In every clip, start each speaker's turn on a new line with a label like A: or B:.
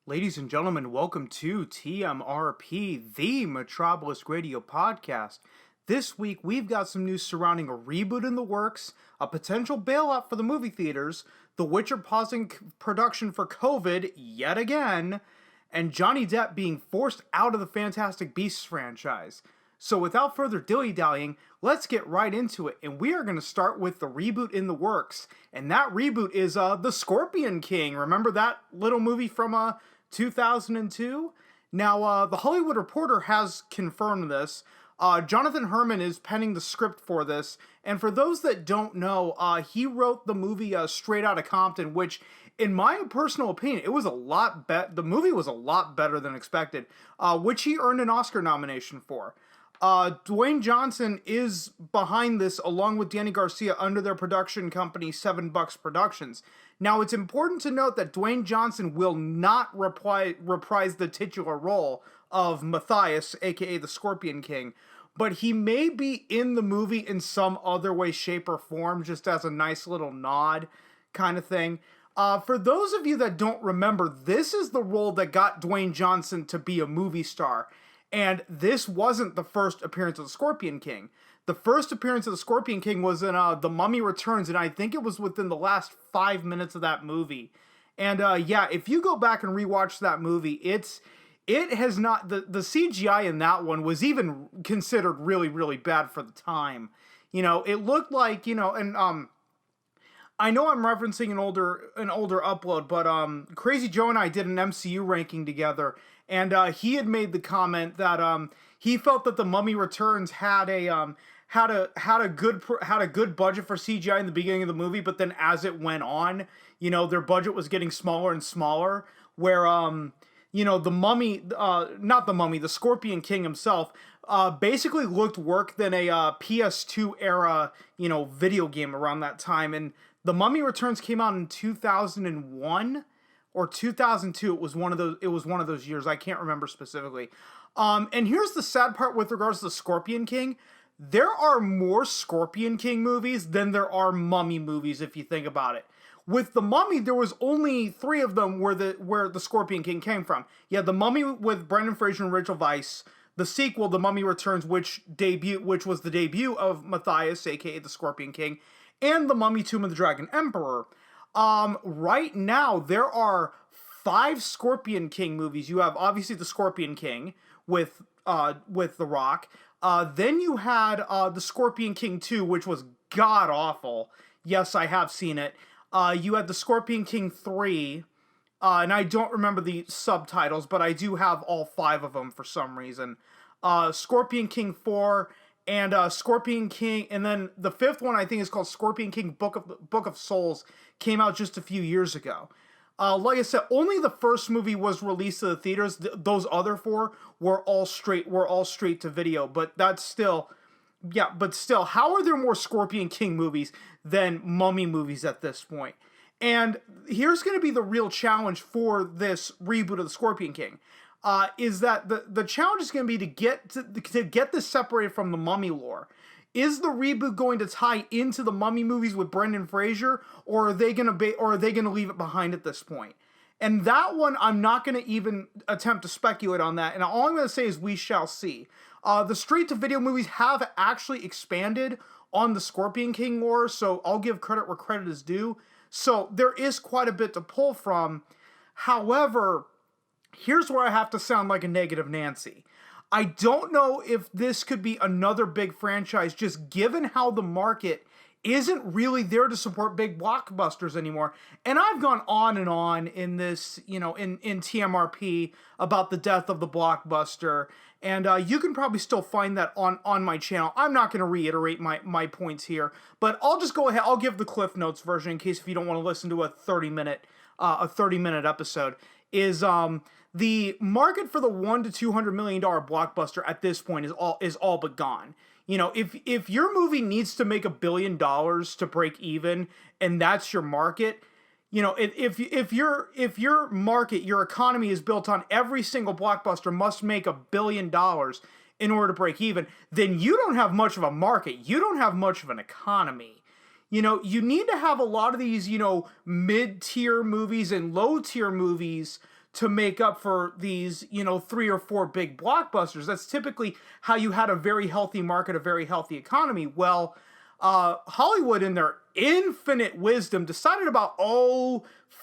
A: Ladies and gentlemen, welcome to TMRP, the Metropolis Radio Podcast. This week, we've got some news surrounding a reboot in the works, a potential bailout for the movie theaters, The Witcher pausing production for COVID yet again, and Johnny Depp being forced out of the Fantastic Beasts franchise. So without further dilly-dallying, let's get right into it, and we are going to start with the reboot in the works, and that reboot is The Scorpion King. Remember that little movie from 2002? Now, The Hollywood Reporter has confirmed this. Jonathan Herman is penning the script for this, and for those that don't know, he wrote the movie Straight Outta Compton, which, in my personal opinion, it was a lot the movie was a lot better than expected, which he earned an Oscar nomination for. Dwayne Johnson is behind this along with Danny Garcia under their production company 7 Bucks Productions. Now, it's important to note that Dwayne Johnson will not reprise the titular role of Matthias, aka the Scorpion King, but he may be in the movie in some other way, shape, or form, just as a nice little nod kind of thing. For those of you that don't remember, this is the role that got Dwayne Johnson to be a movie star. And this wasn't the first appearance of the Scorpion King. The first appearance of the Scorpion King was in The Mummy Returns, and I think it was within the last 5 minutes of that movie. And yeah, if you go back and rewatch that movie, it has not, the CGI in that one was even considered really, really bad for the time. You know, it looked like, and I know I'm referencing an older upload, but Crazy Joe and I did an MCU ranking together, and he had made the comment that he felt that The Mummy Returns had a good budget for CGI in the beginning of the movie, but then as it went on, their budget was getting smaller and smaller. Where the Mummy, not the Mummy, the Scorpion King himself, basically looked worse than a PS2 era video game around that time. And The Mummy Returns came out in 2001 or 2002. It was one of those years. I can't remember specifically. And here's the sad part with regards to the Scorpion King. There are more Scorpion King movies than there are Mummy movies, if you think about it. With The Mummy, there was only 3 of them where the Scorpion King came from. You had The Mummy with Brendan Fraser and Rachel Weisz, the sequel, The Mummy Returns, which was the debut of Matthias, aka the Scorpion King, and The Mummy, Tomb of the Dragon Emperor. Right now, there are 5 Scorpion King movies. You have, obviously, The Scorpion King with The Rock. Then you had The Scorpion King 2, which was god-awful. Yes, I have seen it. You had The Scorpion King 3, and I don't remember the subtitles, but I do have all 5 of them for some reason. Scorpion King 4, and Scorpion King, and then the 5th one I think is called Scorpion King Book of Souls, came out just a few years ago. Like I said, only the first movie was released to the theaters. Those other 4 were all straight to video, but that's still... Yeah, but still, how are there more Scorpion King movies than Mummy movies at this point? And here's going to be the real challenge for this reboot of the Scorpion King. Is that the challenge is going to be to get this separated from the Mummy lore. Is the reboot going to tie into the Mummy movies with Brendan Fraser, or are they going to leave it behind at this point? And that one, I'm not going to even attempt to speculate on that. And all I'm going to say is we shall see. The straight-to-video movies have actually expanded on the Scorpion King lore, so I'll give credit where credit is due. So there is quite a bit to pull from. However, here's where I have to sound like a negative Nancy. I don't know if this could be another big franchise, just given how the market isn't really there to support big blockbusters anymore. And I've gone on and on in this, in TMRP about the death of the blockbuster. And you can probably still find that on my channel. I'm not going to reiterate my points here, but I'll just go ahead. I'll give the Cliff Notes version in case if you don't want to listen to a 30-minute episode. Is the market for the $100 to $200 million blockbuster at this point is all but gone. If your movie needs to make $1 billion to break even, and that's your market, if your market, your economy is built on every single blockbuster must make $1 billion in order to break even, then you don't have much of a market. You don't have much of an economy. You need to have a lot of these, mid-tier movies and low-tier movies to make up for these, 3 or 4 big blockbusters. That's typically how you had a very healthy market, a very healthy economy. Well, Hollywood, in their infinite wisdom, decided about,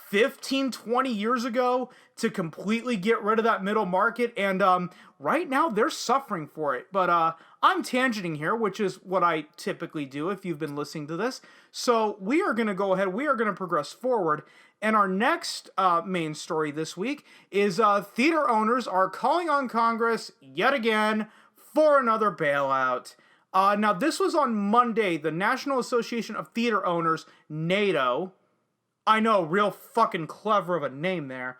A: 15, 20 years ago to completely get rid of that middle market. And right now, they're suffering for it. But I'm tangenting here, which is what I typically do if you've been listening to this. So we are going to go ahead. We are going to progress forward. And our next main story this week is theater owners are calling on Congress yet again for another bailout. Now, this was on Monday. The National Association of Theater Owners, NATO, I know, real fucking clever of a name there.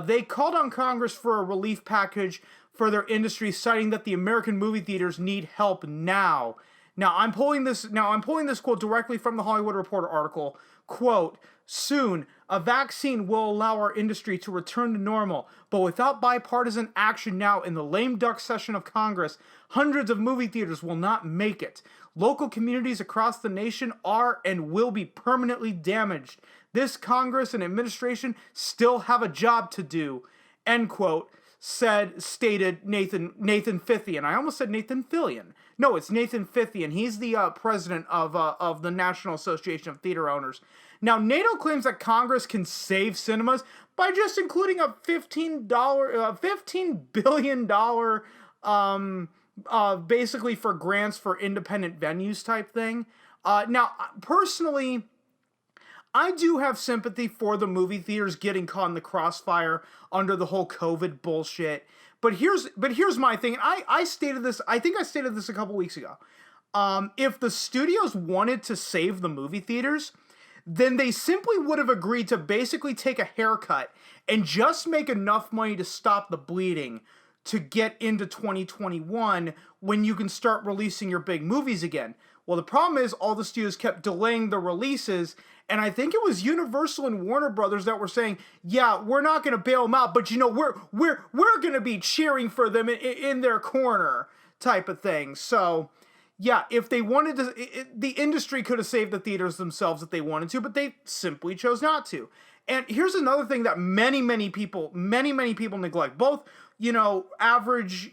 A: They called on Congress for a relief package for their industry, citing that the American movie theaters need help now. Now, I'm pulling this quote directly from the Hollywood Reporter article. Quote, "Soon, a vaccine will allow our industry to return to normal, but without bipartisan action now in the lame duck session of Congress, hundreds of movie theaters will not make it. Local communities across the nation are and will be permanently damaged. This Congress and administration still have a job to do," end quote, stated Nathan Fithian. I almost said Nathan Fillion. No, it's Nathan Fithian. He's the president of the National Association of Theater Owners. Now, NATO claims that Congress can save cinemas by just including a $15 billion basically for grants for independent venues type thing. Now, personally, I do have sympathy for the movie theaters getting caught in the crossfire under the whole COVID bullshit. But here's my thing. I stated this. I think I stated this a couple weeks ago. If the studios wanted to save the movie theaters, then they simply would have agreed to basically take a haircut and just make enough money to stop the bleeding to get into 2021 when you can start releasing your big movies again. Well, the problem is all the studios kept delaying the releases, and I think it was Universal and Warner Brothers that were saying, yeah, we're not going to bail them out, but we're going to be cheering for them in their corner type of thing. So, yeah, if they wanted to, the industry could have saved the theaters themselves if they wanted to, but they simply chose not to. And here's another thing that many people neglect. Both average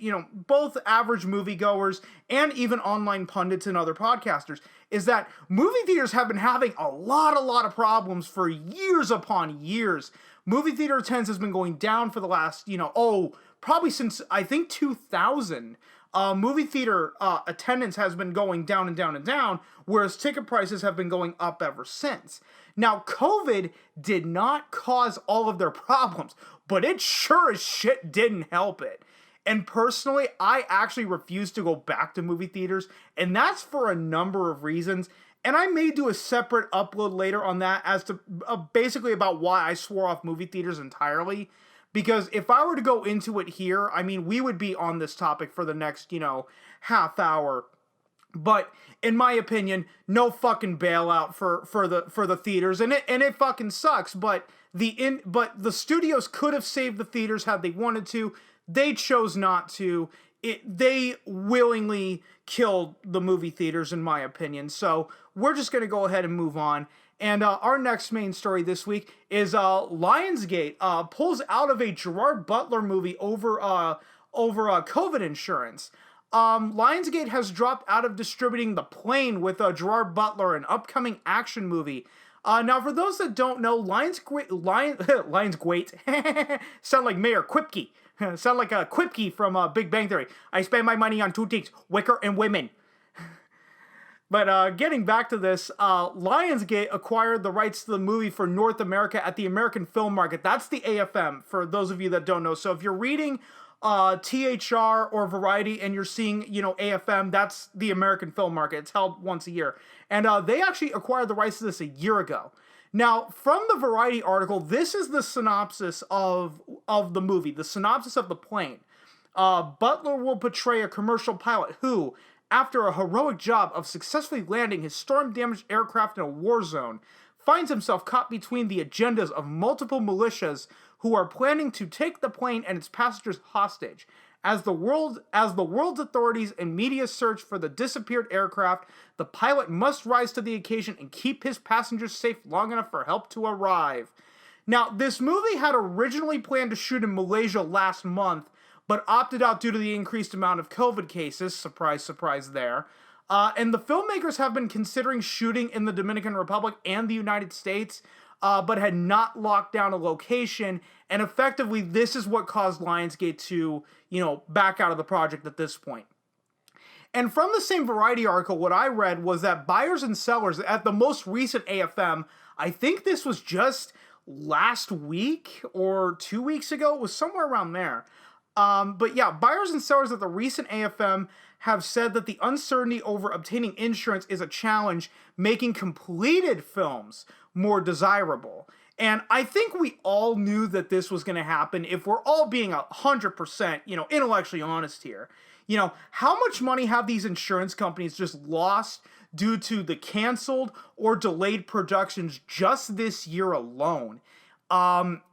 A: moviegoers and even online pundits and other podcasters, is that movie theaters have been having a lot of problems for years upon years. Movie theater attendance has been going down for the last, probably since, I think, 2000. Movie theater attendance has been going down and down and down, whereas ticket prices have been going up ever since. Now, COVID did not cause all of their problems, but it sure as shit didn't help it. And personally, I actually refuse to go back to movie theaters, and that's for a number of reasons. And I may do a separate upload later on that as to basically about why I swore off movie theaters entirely. Because if I were to go into it here, I mean, we would be on this topic for the next, half hour. But in my opinion, no fucking bailout for the theaters, and it fucking sucks. But the studios could have saved the theaters had they wanted to. They chose not to. They willingly killed the movie theaters, in my opinion. So we're just gonna go ahead and move on. And our next main story this week is Lionsgate pulls out of a Gerard Butler movie over COVID insurance. Lionsgate has dropped out of distributing The Plane with Gerard Butler, an upcoming action movie. Now, for those that don't know, Lionsgate sound like Mayor Quipke. Sound like a Quipke from Big Bang Theory. I spend my money on two things, wicker and women. But getting back to this, Lionsgate acquired the rights to the movie for North America at the American Film Market. That's the AFM, for those of you that don't know. So if you're reading THR or Variety and you're seeing, AFM, that's the American Film Market. It's held once a year. And they actually acquired the rights to this a year ago. Now, from the Variety article, this is the synopsis of the movie, the synopsis of The Plane. Butler will portray a commercial pilot who, after a heroic job of successfully landing his storm-damaged aircraft in a war zone, finds himself caught between the agendas of multiple militias who are planning to take the plane and its passengers hostage. As the world's authorities and media search for the disappeared aircraft, the pilot must rise to the occasion and keep his passengers safe long enough for help to arrive. Now, this movie had originally planned to shoot in Malaysia last month, but opted out due to the increased amount of COVID cases. Surprise, surprise there. And the filmmakers have been considering shooting in the Dominican Republic and the United States, but had not locked down a location. And effectively, this is what caused Lionsgate to, back out of the project at this point. And from the same Variety article, what I read was that buyers and sellers at the most recent AFM, I think this was just last week or 2 weeks ago, it was somewhere around there. But yeah, buyers and sellers at the recent AFM have said that the uncertainty over obtaining insurance is a challenge, making completed films more desirable. And I think we all knew that this was going to happen if we're all being 100%, intellectually honest here. How much money have these insurance companies just lost due to the canceled or delayed productions just this year alone?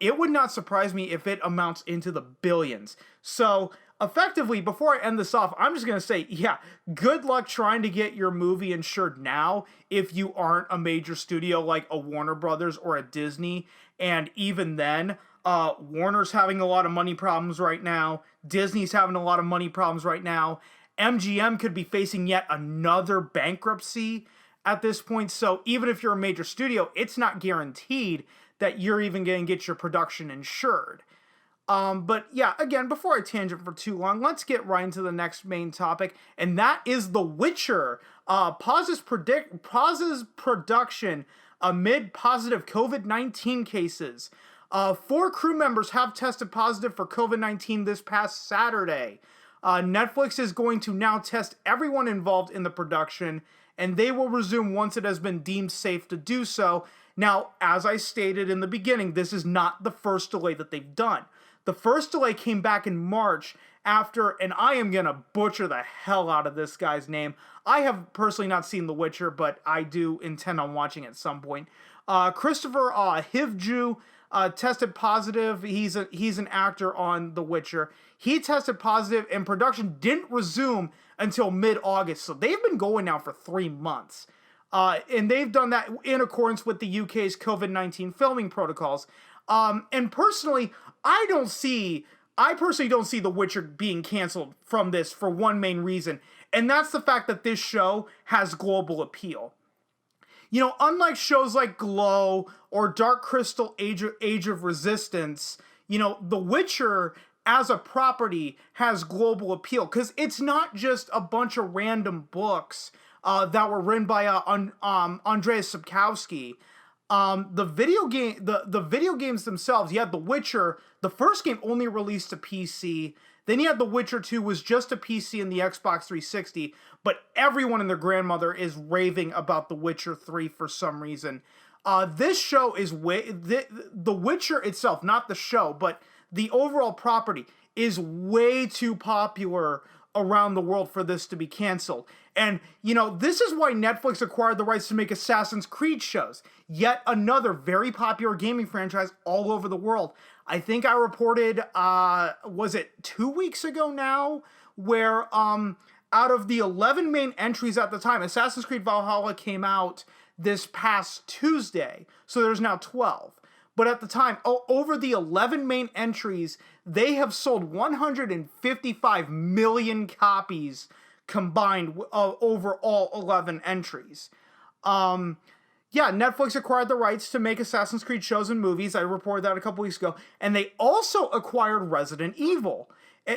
A: It would not surprise me if it amounts into the billions. So, effectively, before I end this off, I'm just going to say, yeah, good luck trying to get your movie insured now if you aren't a major studio like a Warner Brothers or a Disney. And even then, Warner's having a lot of money problems right now. Disney's having a lot of money problems right now. MGM could be facing yet another bankruptcy at this point. So even if you're a major studio, it's not guaranteed that you're even going to get your production insured. But yeah, again, before I tangent for too long, let's get right into the next main topic, and that is The Witcher. Pauses production amid positive COVID-19 cases. 4 crew members have tested positive for COVID-19 this past Saturday. Netflix is going to now test everyone involved in the production, and they will resume once it has been deemed safe to do so. Now, as I stated in the beginning, this is not the first delay that they've done. The first delay came back in March after, and I am going to butcher the hell out of this guy's name. I have personally not seen The Witcher, but I do intend on watching at some point. Christopher Hivju tested positive. He's an actor on The Witcher. He tested positive, and production didn't resume until mid-August. So they've been going now for 3 months. And they've done that in accordance with the UK's COVID-19 filming protocols. And personally, I personally don't see The Witcher being canceled from this for one main reason, and that's the fact that this show has global appeal. Unlike shows like Glow or Dark Crystal Age of Resistance, The Witcher as a property has global appeal because it's not just a bunch of random books that were written by Andrzej Sapkowski. The video games themselves, you had The Witcher. The first game only released to PC. Then you had The Witcher 2 was just a PC and the Xbox 360. But everyone and their grandmother is raving about The Witcher 3 for some reason. This show is The Witcher itself, not the show, but the overall property is way too popular around the world for this to be canceled. And, this is why Netflix acquired the rights to make Assassin's Creed shows. Yet another very popular gaming franchise all over the world. I think I reported, was it 2 weeks ago now, where out of the 11 main entries at the time, Assassin's Creed Valhalla came out this past Tuesday. So there's now 12. But at the time, over the 11 main entries, they have sold 155 million copies combined over all 11 entries. Netflix acquired the rights to make Assassin's Creed shows and movies. I reported that a couple weeks ago. And they also acquired Resident Evil.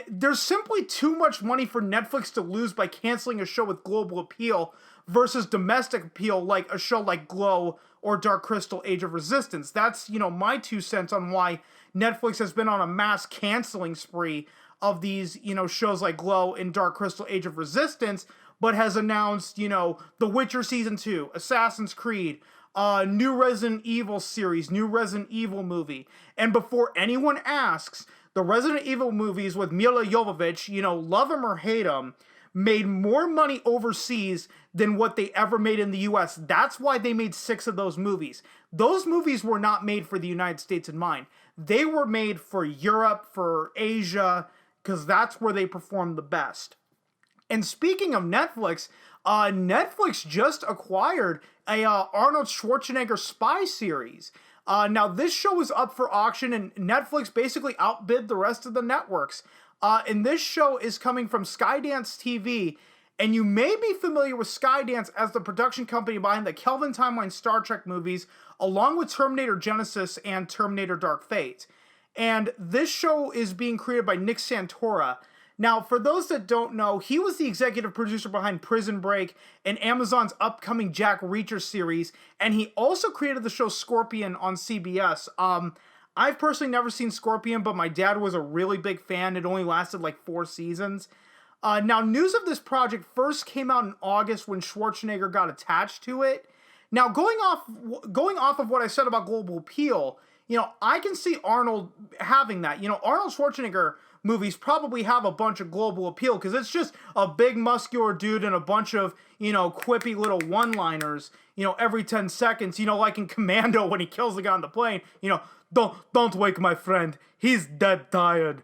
A: There's simply too much money for Netflix to lose by canceling a show with global appeal versus domestic appeal like a show like Glow or Dark Crystal Age of Resistance. That's, my 2 cents on why Netflix has been on a mass canceling spree of these, shows like Glow and Dark Crystal Age of Resistance, but has announced, The Witcher Season 2, Assassin's Creed, new Resident Evil series, new Resident Evil movie. And before anyone asks, the Resident Evil movies with Milla Jovovich, love him or hate him, made more money overseas than what they ever made in the US. That's why they made 6 of those movies. Those movies were not made for the United States in mind. They were made for Europe, for Asia, because that's where they perform the best. And speaking of Netflix, Netflix just acquired a Arnold Schwarzenegger spy series. Now, this show was up for auction, and Netflix basically outbid the rest of the networks. And this show is coming from Skydance TV, and you may be familiar with Skydance as the production company behind the Kelvin Timeline Star Trek movies, along with Terminator Genesis and Terminator Dark Fate. And this show is being created by Nick Santora. Now, for those that don't know, he was the executive producer behind Prison Break and Amazon's upcoming Jack Reacher series, and he also created the show Scorpion on CBS. I've personally never seen Scorpion, but my dad was a really big fan. It only lasted like 4 seasons. Now, news of this project first came out in August when Schwarzenegger got attached to it. Now, going off of what I said about global appeal, I can see Arnold having that. Arnold Schwarzenegger movies probably have a bunch of global appeal because it's just a big muscular dude and a bunch of, quippy little one-liners, every 10 seconds, like in Commando when he kills the guy on the plane, don't wake my friend, he's dead tired.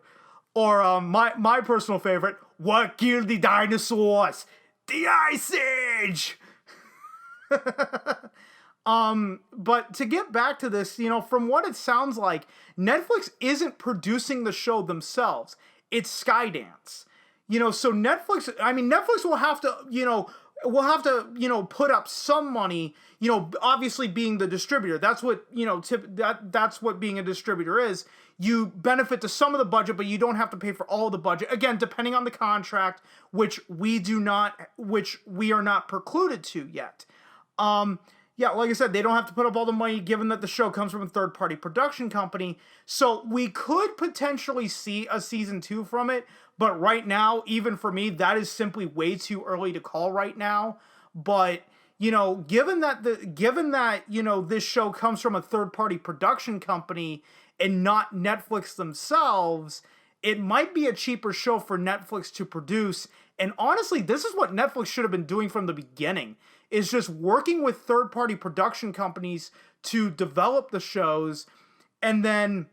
A: Or my personal favorite, what killed the dinosaurs? The Ice Age! But to get back to this, from what it sounds like, Netflix isn't producing the show themselves. It's Skydance. So Netflix will have to, put up some money, obviously being the distributor. That's what, that's what being a distributor is. You benefit to some of the budget, but you don't have to pay for all the budget. Again, depending on the contract, which we are not precluded to yet. Yeah, like I said, they don't have to put up all the money given that the show comes from a third-party production company. So we could potentially see a season 2 from it, but right now, even for me, that is simply way too early to call right now. But, given that this show comes from a third-party production company and not Netflix themselves, it might be a cheaper show for Netflix to produce. And honestly, this is what Netflix should have been doing from the beginning, is just working with third-party production companies to develop the shows and then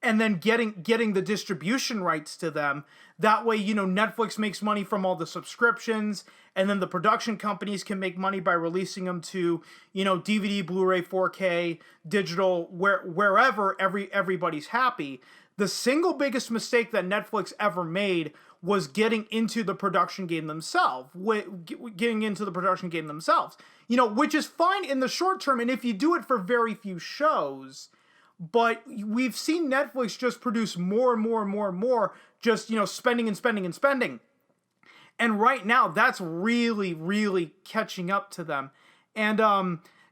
A: getting the distribution rights to them. That way, Netflix makes money from all the subscriptions, and then the production companies can make money by releasing them to, DVD, Blu-ray, 4K, digital, wherever everybody's happy. The single biggest mistake that Netflix ever made was getting into the production game themselves, which is fine in the short term, and if you do it for very few shows, but we've seen Netflix just produce more and more and more and more, just, spending and spending and spending. And right now, that's really, really catching up to them. And,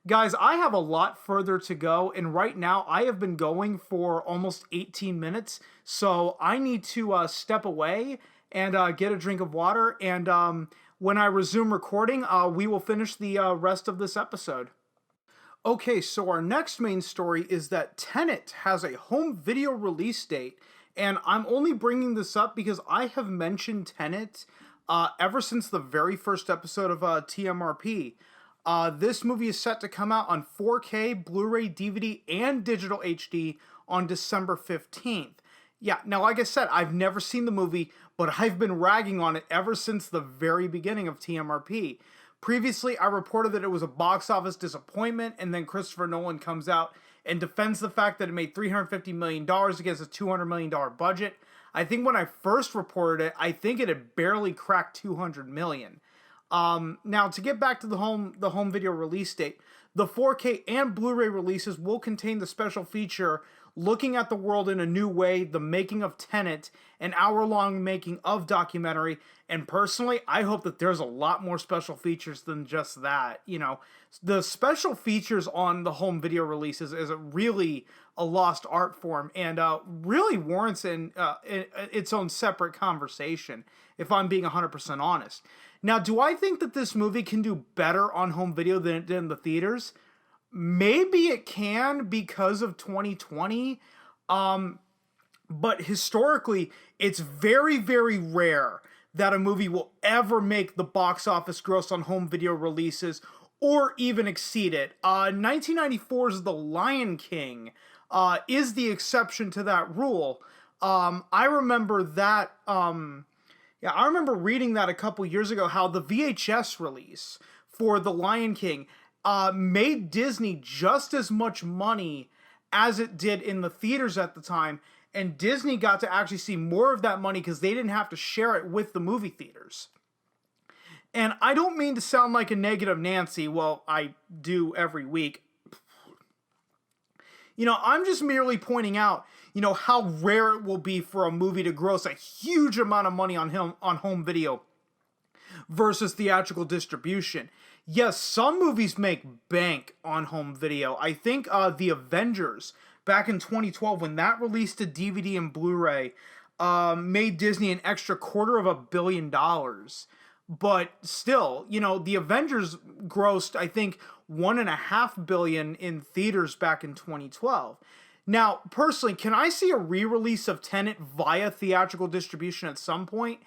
A: guys, I have a lot further to go, and right now I have been going for almost 18 minutes, so I need to step away and get a drink of water, and when I resume recording, we will finish the rest of this episode. Okay, so our next main story is that Tenet has a home video release date, and I'm only bringing this up because I have mentioned Tenet ever since the very first episode of TMRP. This movie is set to come out on 4K, Blu-ray, DVD, and digital HD on December 15th. Yeah, now like I said, I've never seen the movie, but I've been ragging on it ever since the very beginning of TMRP. Previously, I reported that it was a box office disappointment, and then Christopher Nolan comes out and defends the fact that it made $350 million against a $200 million budget. I think when I first reported it, I think it had barely cracked $200 million. Now, to get back to the home video release date, the 4K and Blu-ray releases will contain the special feature Looking at the World in a New Way, the making of Tenet, an hour-long making of documentary, and personally, I hope that there's a lot more special features than just that. The special features on the home video releases is really a lost art form, and really warrants its own separate conversation, if I'm being 100% honest. Now, do I think that this movie can do better on home video than it did in the theaters? Maybe it can because of 2020, but historically, it's very, very rare that a movie will ever make the box office gross on home video releases or even exceed it. 1994's The Lion King is the exception to that rule. I remember that, I remember reading that a couple years ago, how the VHS release for The Lion King made Disney just as much money as it did in the theaters at the time, and Disney got to actually see more of that money because they didn't have to share it with the movie theaters. And I don't mean to sound like a negative Nancy, well, I do every week. I'm just merely pointing out, how rare it will be for a movie to gross a huge amount of money on home video versus theatrical distribution. Yes, some movies make bank on home video. I think The Avengers, back in 2012, when that released to DVD and Blu-ray, made Disney an extra $250 million. But still, The Avengers grossed, I think, $1.5 billion in theaters back in 2012. Now, personally, can I see a re-release of Tenet via theatrical distribution at some point?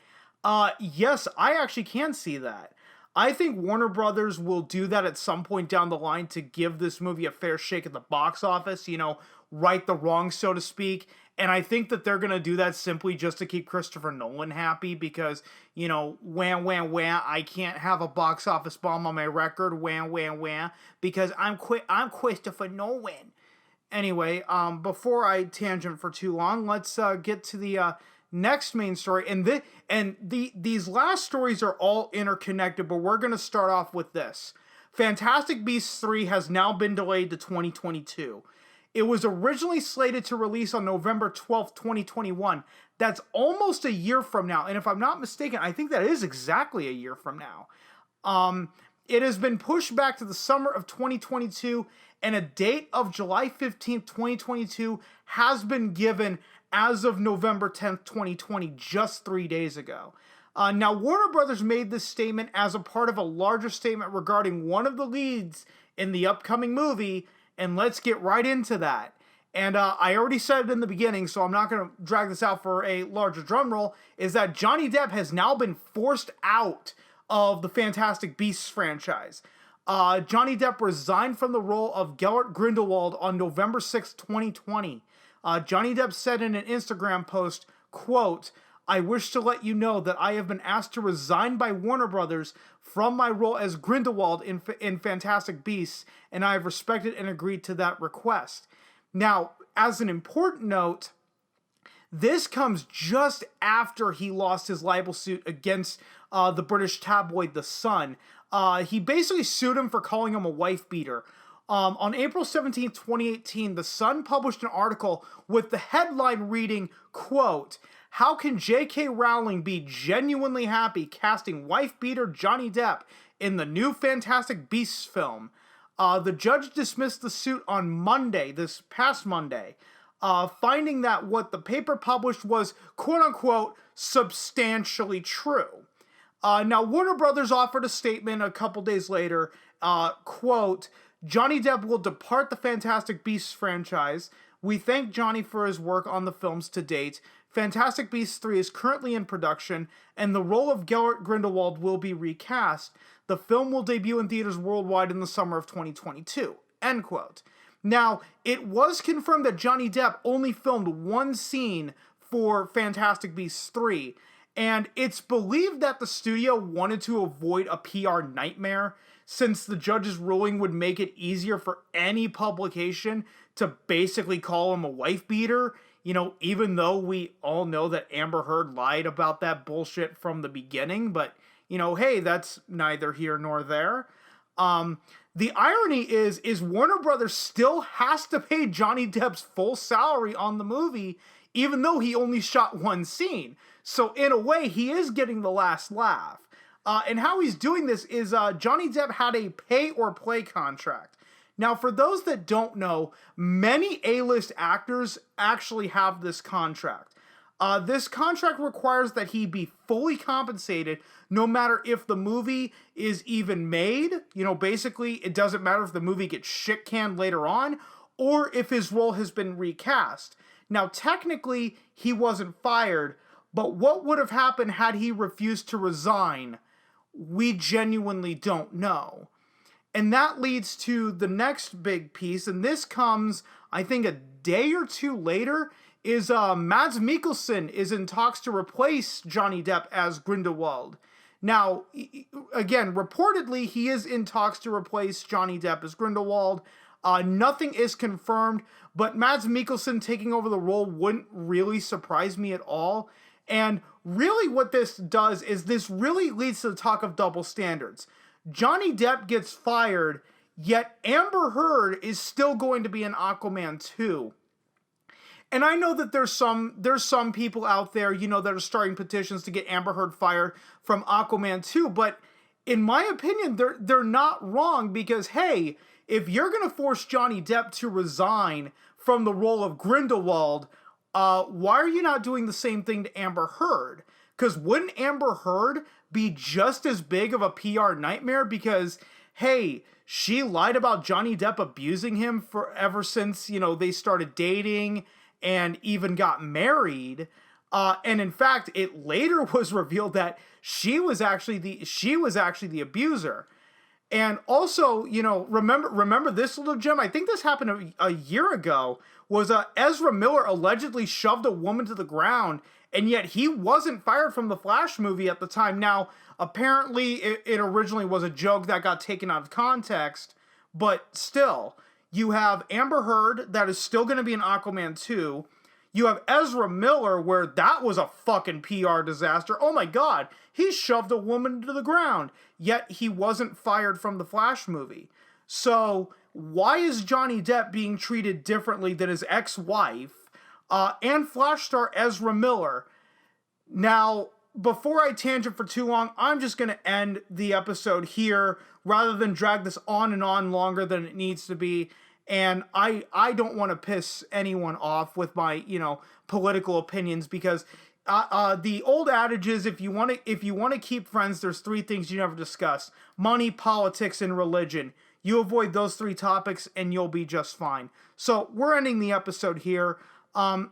A: Yes, I actually can see that. I think Warner Brothers will do that at some point down the line to give this movie a fair shake at the box office, right the wrong, so to speak. And I think that they're going to do that simply just to keep Christopher Nolan happy because, wham, wham, wham, I can't have a box office bomb on my record, wham, wham, wham, because I'm Christopher Nolan. Anyway, before I tangent for too long, let's get to the next main story. And these last stories are all interconnected, but we're going to start off with this. Fantastic Beasts 3 has now been delayed to 2022. It was originally slated to release on November 12th, 2021. That's almost a year from now. And if I'm not mistaken, I think that is exactly a year from now. It has been pushed back to the summer of 2022, and a date of July 15th, 2022 has been given as of November 10th, 2020, just 3 days ago. Now, Warner Brothers made this statement as a part of a larger statement regarding one of the leads in the upcoming movie, and let's get right into that. And I already said it in the beginning, so I'm not going to drag this out for a larger drum roll, is that Johnny Depp has now been forced out of the Fantastic Beasts franchise. Johnny Depp resigned from the role of Gerard Grindelwald on November 6, 2020. Johnny Depp said in an Instagram post, quote, "I wish to let you know that I have been asked to resign by Warner Brothers from my role as Grindelwald in Fantastic Beasts, and I have respected and agreed to that request." Now, as an important note, this comes just after he lost his libel suit against the British tabloid The Sun. He basically sued him for calling him a wife beater. On April 17, 2018, The Sun published an article with the headline reading, quote, "How can J.K. Rowling be genuinely happy casting wife-beater Johnny Depp in the new Fantastic Beasts film?" The judge dismissed the suit on Monday, this past Monday, finding that what the paper published was, quote-unquote, substantially true. Now, Warner Brothers offered a statement a couple days later, quote, "Johnny Depp will depart the Fantastic Beasts franchise. We thank Johnny for his work on the films to date. Fantastic Beasts 3 is currently in production, and the role of Gerard Grindelwald will be recast. The film will debut in theaters worldwide in the summer of 2022, end quote. Now, it was confirmed that Johnny Depp only filmed one scene for Fantastic Beasts 3, and it's believed that the studio wanted to avoid a PR nightmare, since the judge's ruling would make it easier for any publication to basically call him a wife beater, even though we all know that Amber Heard lied about that bullshit from the beginning, but, hey, that's neither here nor there. The irony is Warner Brothers still has to pay Johnny Depp's full salary on the movie, even though he only shot one scene. So in a way, he is getting the last laugh. And how he's doing this is Johnny Depp had a pay-or-play contract. Now, for those that don't know, many A-list actors actually have this contract. This contract requires that he be fully compensated no matter if the movie is even made. Basically, it doesn't matter if the movie gets shit-canned later on or if his role has been recast. Now, technically, he wasn't fired, but what would have happened had he refused to resign? We genuinely don't know. And that leads to the next big piece, and this comes, I think, a day or two later, is Mads Mikkelsen is in talks to replace Johnny Depp as Grindelwald. Now, again, reportedly, he is in talks to replace Johnny Depp as Grindelwald. Nothing is confirmed, but Mads Mikkelsen taking over the role wouldn't really surprise me at all. And really what this does is this really leads to the talk of double standards. Johnny Depp gets fired, yet Amber Heard is still going to be in Aquaman 2. And I know that there's some people out there, that are starting petitions to get Amber Heard fired from Aquaman 2, but in my opinion, they're not wrong, because hey, if you're going to force Johnny Depp to resign from the role of Grindelwald, why are you not doing the same thing to Amber Heard? Because wouldn't Amber Heard be just as big of a PR nightmare? Because, hey, she lied about Johnny Depp abusing him ever since, they started dating and even got married. And in fact, it later was revealed that she was actually the abuser. And also, remember this little gem? I think this happened a year ago. Was Ezra Miller allegedly shoved a woman to the ground, and yet he wasn't fired from the Flash movie at the time. Now, apparently, it originally was a joke that got taken out of context, but still, you have Amber Heard that is still going to be in Aquaman 2. You have Ezra Miller, where that was a fucking PR disaster. Oh my god, he shoved a woman to the ground, yet he wasn't fired from the Flash movie. So, why is Johnny Depp being treated differently than his ex-wife and Flash star Ezra Miller? Now, before I tangent for too long, I'm just going to end the episode here rather than drag this on and on longer than it needs to be. And I don't want to piss anyone off with my, political opinions, because the old adage is if you want to keep friends, there's three things you never discuss: money, politics, and religion. You avoid those three topics and you'll be just fine. So we're ending the episode here.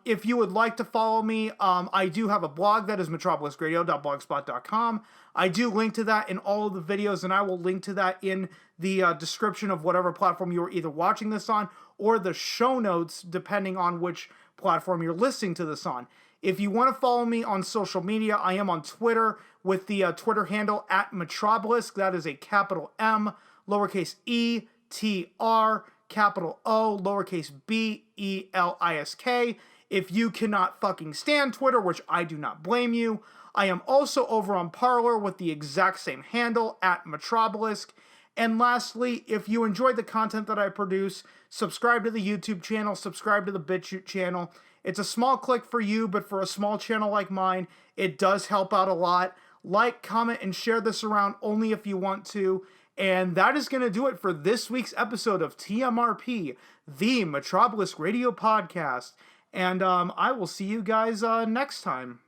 A: If you would like to follow me, I do have a blog that is metropolisradio.blogspot.com. I do link to that in all of the videos, and I will link to that in the description of whatever platform you are either watching this on, or the show notes, depending on which platform you're listening to this on. If you want to follow me on social media, I am on Twitter with the Twitter handle @Metropolis. That is a capital M, lowercase e, T, R, capital O, lowercase b, E, L, I, S, K. If you cannot fucking stand Twitter, which I do not blame you, I am also over on Parler with the exact same handle, @Metropolis. And lastly, if you enjoyed the content that I produce, subscribe to the YouTube channel, subscribe to the BitChute channel. It's a small click for you, but for a small channel like mine, it does help out a lot. Like, comment, and share this around only if you want to. And that is going to do it for this week's episode of TMRP, the Metropolis Radio Podcast. And I will see you guys next time.